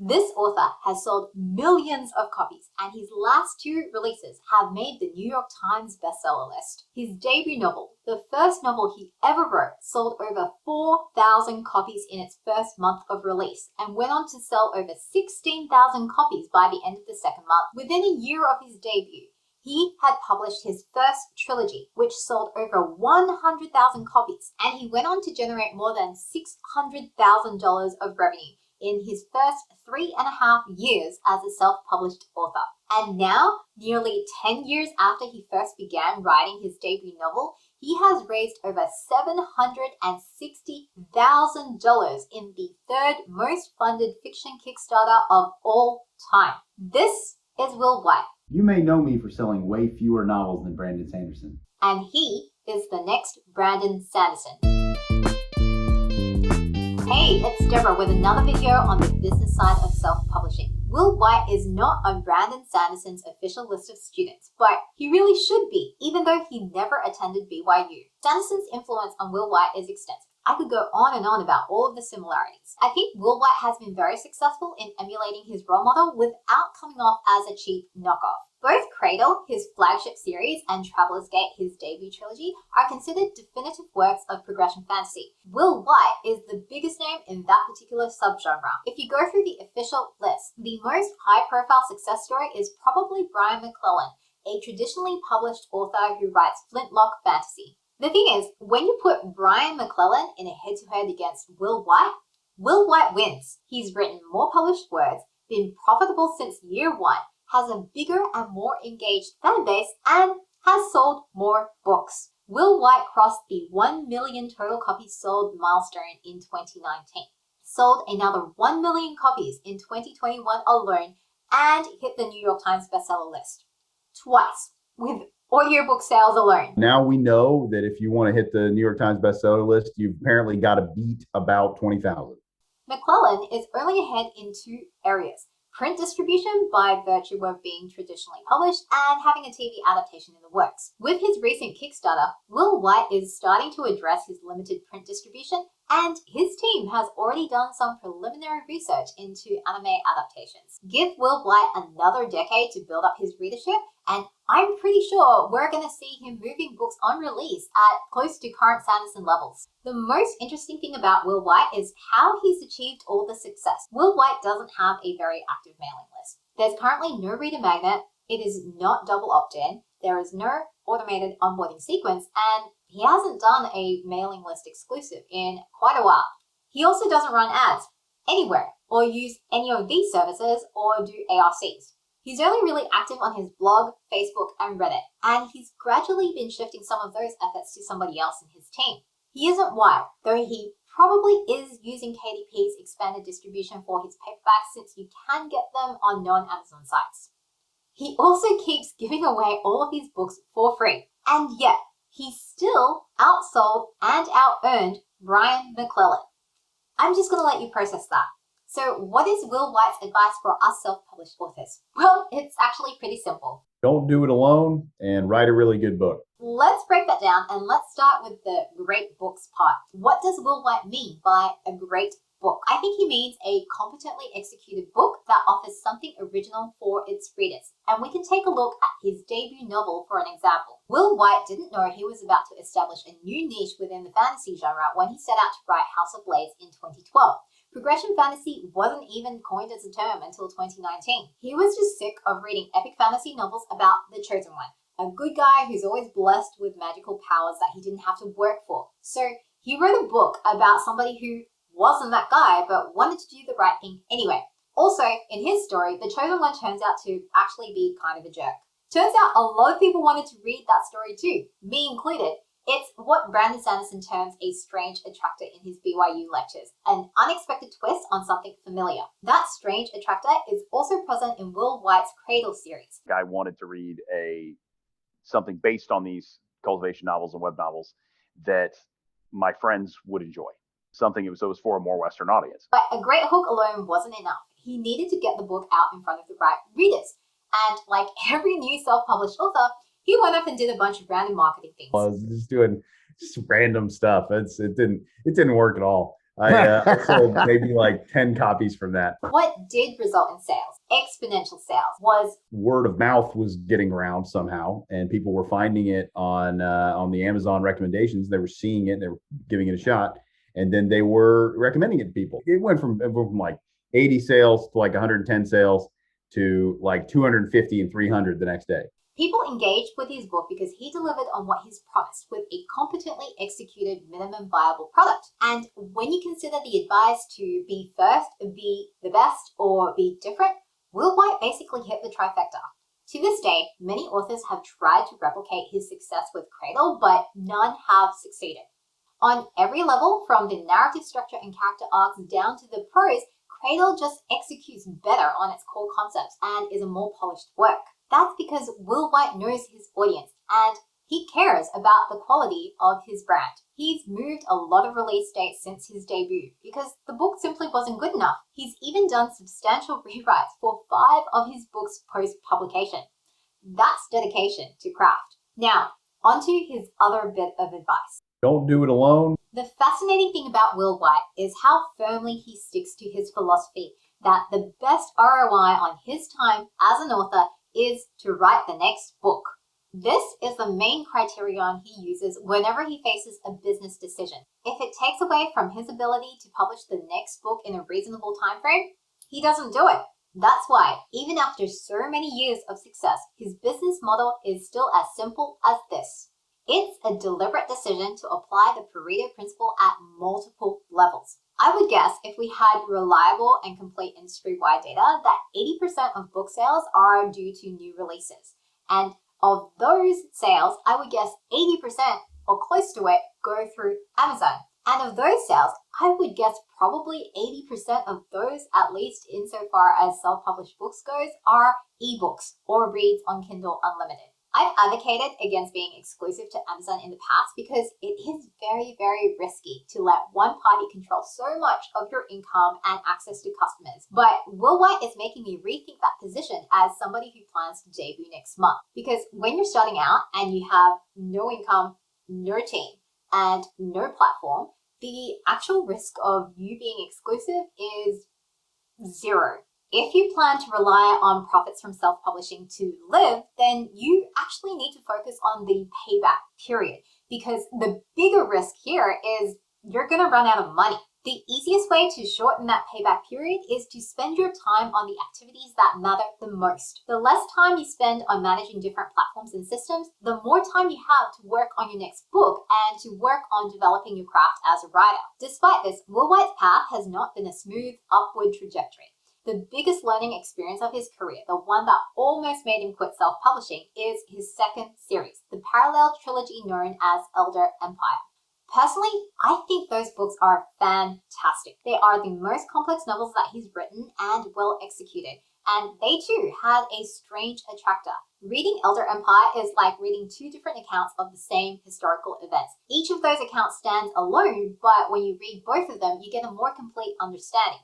This author has sold millions of copies, and his last two releases have made the New York Times bestseller list. His debut novel, the first novel he ever wrote, sold over 4,000 copies in its first month of release and went on to sell over 16,000 copies by the end of the second month. Within a year of his debut, he had published his first trilogy, which sold over 100,000 copies, and he went on to generate more than $600,000 of revenue in his first 3.5 years as a self-published author. And now, nearly 10 years after he first began writing his debut novel, he has raised over $760,000 in the third most funded fiction Kickstarter of all time. This is Will Wight. You may know me for selling way fewer novels than Brandon Sanderson. And he is the next Brandon Sanderson. Hey, it's Deborah with another video on the business side of self-publishing. Will Wight is not on Brandon Sanderson's official list of students, but he really should be, even though he never attended BYU. Sanderson's influence on Will Wight is extensive. I could go on and on about all of the similarities. I think Will Wight has been very successful in emulating his role model without coming off as a cheap knockoff. Both Cradle, his flagship series, and Traveler's Gate, his debut trilogy, are considered definitive works of progression fantasy. Will Wight is the biggest name in that particular subgenre. If you go through the official list, the most high-profile success story is probably Brian McClellan, a traditionally published author who writes flintlock fantasy. The thing is, when you put Brian McClellan in a head-to-head against Will Wight wins. He's written more published words, been profitable since year one, has a bigger and more engaged fan base, and has sold more books. Will Wight crossed the 1 million total copies sold milestone in 2019, sold another 1 million copies in 2021 alone, and hit the New York Times bestseller list twice with audiobook sales alone. Now we know that if you want to hit the New York Times bestseller list, you've apparently got to beat about 20,000. McClellan is only ahead in two areas: print distribution by virtue of being traditionally published and having a TV adaptation in the works. With his recent Kickstarter, Will Wight is starting to address his limited print distribution, and his team has already done some preliminary research into anime adaptations. Give Will Wight another decade to build up his readership, and I'm pretty sure we're going to see him moving books on release at close to current Sanderson levels. The most interesting thing about Will Wight is how he's achieved all the success. Will Wight doesn't have a very active mailing list. There's currently no reader magnet, it is not double opt-in, there is no automated onboarding sequence, and he hasn't done a mailing list exclusive in quite a while. He also doesn't run ads anywhere, or use any of these services, or do ARCs. He's only really active on his blog, Facebook, and Reddit, and he's gradually been shifting some of those efforts to somebody else in his team. He isn't wild, though he probably is using KDP's expanded distribution for his paperbacks, since you can get them on non-Amazon sites. He also keeps giving away all of his books for free, and yet he still outsold and out-earned Brian McClellan. I'm just going to let you process that. So what is Will Wight's advice for us self-published authors? Well, it's actually pretty simple. Don't do it alone and write a really good book. Let's break that down, and let's start with the great books part. What does Will Wight mean by a great book? I think he means a competently executed book that offers something original for its readers. And we can take a look at his debut novel for an example. Will Wight didn't know he was about to establish a new niche within the fantasy genre when he set out to write House of Blades in 2012. Progression fantasy wasn't even coined as a term until 2019. He was just sick of reading epic fantasy novels about the chosen one, a good guy who's always blessed with magical powers that he didn't have to work for. So he wrote a book about somebody who wasn't that guy but wanted to do the right thing anyway. Also, in his story, the chosen one turns out to actually be kind of a jerk. Turns out a lot of people wanted to read that story too, me included. It's what Brandon Sanderson terms a strange attractor in his BYU lectures, an unexpected twist on something familiar. That strange attractor is also present in Will Wight's Cradle series. I wanted to read something based on these cultivation novels and web novels that my friends would enjoy. Something it was for a more Western audience. But a great hook alone wasn't enough. He needed to get the book out in front of the right readers. And like every new self-published author, he went off and did a bunch of random marketing things. I was just doing random stuff. It didn't work at all. I sold maybe like 10 copies from that. What did result in sales, exponential sales, was Word of mouth was getting around somehow, and people were finding it on the Amazon recommendations. They were seeing it, they were giving it a shot, and then they were recommending it to people. It went from like 80 sales to like 110 sales to like 250 and 300 the next day. people engaged with his book because he delivered on what he's promised with a competently executed minimum viable product. And when you consider the advice to be first, be the best, or be different, Will Wight basically hit the trifecta. To this day, many authors have tried to replicate his success with Cradle, but none have succeeded. On every level, from the narrative structure and character arcs down to the prose, Cradle just executes better on its core concepts and is a more polished work. That's because Will Wight knows his audience and he cares about the quality of his brand. He's moved a lot of release dates since his debut because the book simply wasn't good enough. He's even done substantial rewrites for 5 of his books post-publication. That's dedication to craft. Now, onto his other bit of advice. Don't do it alone. The fascinating thing about Will Wight is how firmly he sticks to his philosophy that the best ROI on his time as an author is to write the next book. This is the main criterion he uses whenever he faces a business decision. If it takes away from his ability to publish the next book in a reasonable time frame, he doesn't do it. That's why, even after so many years of success, his business model is still as simple as this. It's a deliberate decision to apply the Pareto principle at multiple levels. I would guess if we had reliable and complete industry-wide data that 80% of book sales are due to new releases. And of those sales, I would guess 80% or close to it go through Amazon. And of those sales, I would guess probably 80% of those, at least insofar as self-published books goes, are ebooks or reads on Kindle Unlimited. I've advocated against being exclusive to Amazon in the past because it is very, very risky to let one party control so much of your income and access to customers. But Will Wight is making me rethink that position as somebody who plans to debut next month. Because when you're starting out and you have no income, no team, and no platform, the actual risk of you being exclusive is 0. If you plan to rely on profits from self-publishing to live, then you actually need to focus on the payback period because the bigger risk here is you're going to run out of money. The easiest way to shorten that payback period is to spend your time on the activities that matter the most. The less time you spend on managing different platforms and systems, the more time you have to work on your next book and to work on developing your craft as a writer. Despite this, Will Wight's path has not been a smooth upward trajectory. The biggest learning experience of his career, the one that almost made him quit self-publishing, is his second series, the parallel trilogy known as Elder Empire. Personally, I think those books are fantastic. They are the most complex novels that he's written and well executed, and they too had a strange attractor. Reading Elder Empire is like reading 2 different accounts of the same historical events. Each of those accounts stands alone, but when you read both of them, you get a more complete understanding.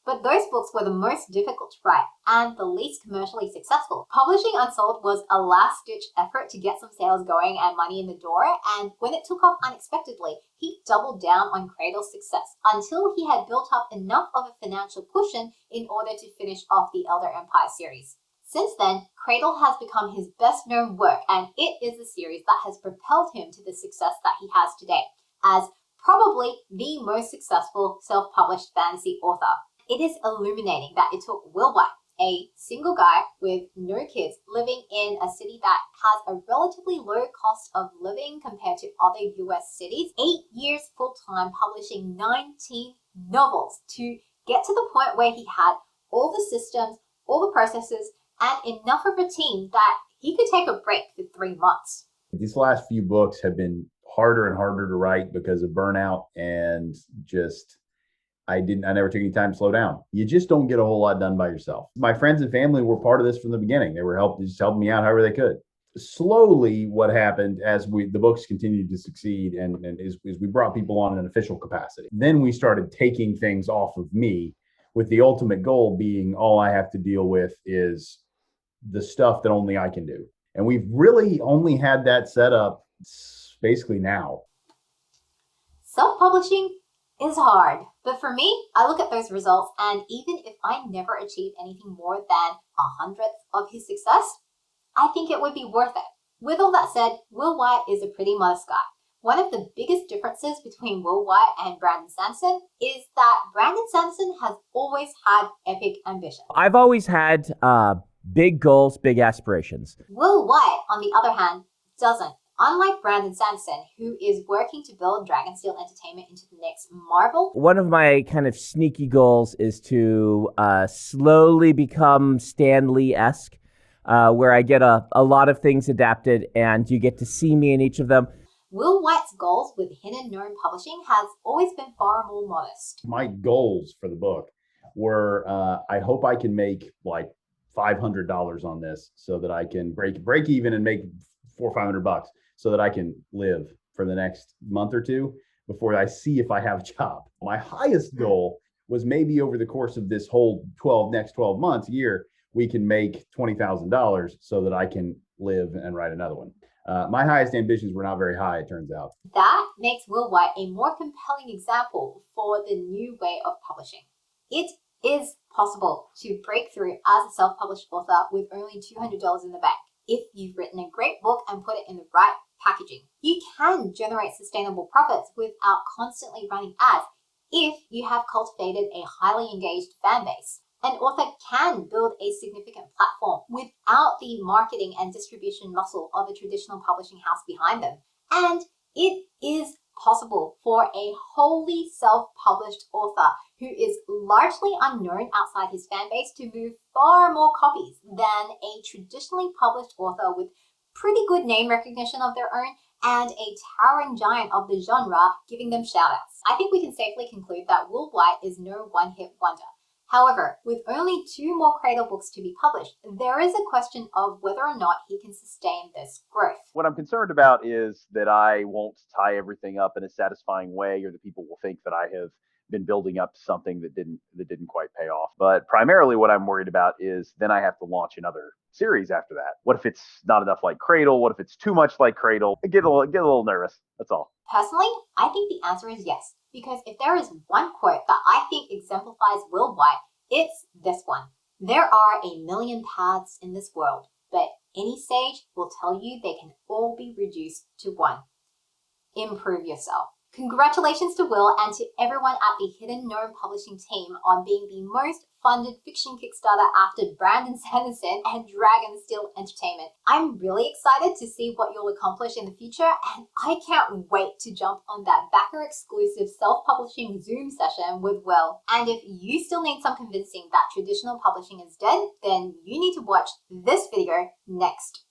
But those books were the most difficult to write and the least commercially successful. Publishing Unsold was a last-ditch effort to get some sales going and money in the door, and when it took off unexpectedly, he doubled down on Cradle's success until he had built up enough of a financial cushion in order to finish off the Elder Empire series. Since then, Cradle has become his best-known work, and it is the series that has propelled him to the success that he has today, as probably the most successful self-published fantasy author. It is illuminating that it took Will Wight, a single guy with no kids, living in a city that has a relatively low cost of living compared to other US cities, 8 years full-time publishing 19 novels to get to the point where he had all the systems, all the processes, and enough of a team that he could take a break for 3 months. These last few books have been harder and harder to write because of burnout and just I never took any time to slow down. You just don't get a whole lot done by yourself. My friends and family were part of this from the beginning. They were just helping me out however they could. Slowly, what happened as the books continued to succeed and is we brought people on in an official capacity. Then we started taking things off of me with the ultimate goal being all I have to deal with is the stuff that only I can do. And we've really only had that set up basically now. Self-publishing is hard. But for me, I look at those results, and even if I never achieved anything more than 1/100th of his success, I think it would be worth it. With all that said, Will Wight is a pretty modest guy. One of the biggest differences between Will Wight and Brandon Sanderson is that Brandon Sanderson has always had epic ambition. I've always had big goals, big aspirations. Will Wight, on the other hand, doesn't. Unlike Brandon Sanderson, who is working to build Dragonsteel Entertainment into the next Marvel. One of my kind of sneaky goals is to slowly become Stan Lee-esque, where I get a lot of things adapted and you get to see me in each of them. Will Wight's goals with Hidden Gnome Publishing has always been far more modest. My goals for the book were, I hope I can make like $500 on this so that I can break even and make $400 or $500 so that I can live for the next month or two before I see if I have a job. My highest goal was maybe over the course of this whole next 12 months, year, we can make $20,000 so that I can live and write another one. My highest ambitions were not very high, it turns out. That makes Will Wight a more compelling example for the new way of publishing. It is possible to break through as a self-published author with only $200 in the bank. If you've written a great book and put it in the right packaging, you can generate sustainable profits without constantly running ads if you have cultivated a highly engaged fan base. An author can build a significant platform without the marketing and distribution muscle of a traditional publishing house behind them. And it is possible for a wholly self-published author who is largely unknown outside his fan base to move far more copies than a traditionally published author with pretty good name recognition of their own and a towering giant of the genre giving them shoutouts. I think we can safely conclude that Will Wight is no one-hit wonder. However, with only 2 more Cradle books to be published, there is a question of whether or not he can sustain this growth. What I'm concerned about is that I won't tie everything up in a satisfying way, or that people will think that I have been building up to something that didn't quite pay off. But primarily what I'm worried about is then I have to launch another series after that. What if it's not enough like Cradle? What if it's too much like Cradle? I get a little nervous. That's all. Personally, I think the answer is yes. Because if there is one quote that I think exemplifies Will Wight, it's this one. There are a million paths in this world, but any sage will tell you they can all be reduced to one. Improve yourself. Congratulations to Will and to everyone at the Hidden Gnome Publishing team on being the most funded fiction Kickstarter after Brandon Sanderson and Dragonsteel Entertainment. I'm really excited to see what you'll accomplish in the future, and I can't wait to jump on that backer-exclusive self-publishing Zoom session with Will. And if you still need some convincing that traditional publishing is dead, then you need to watch this video next.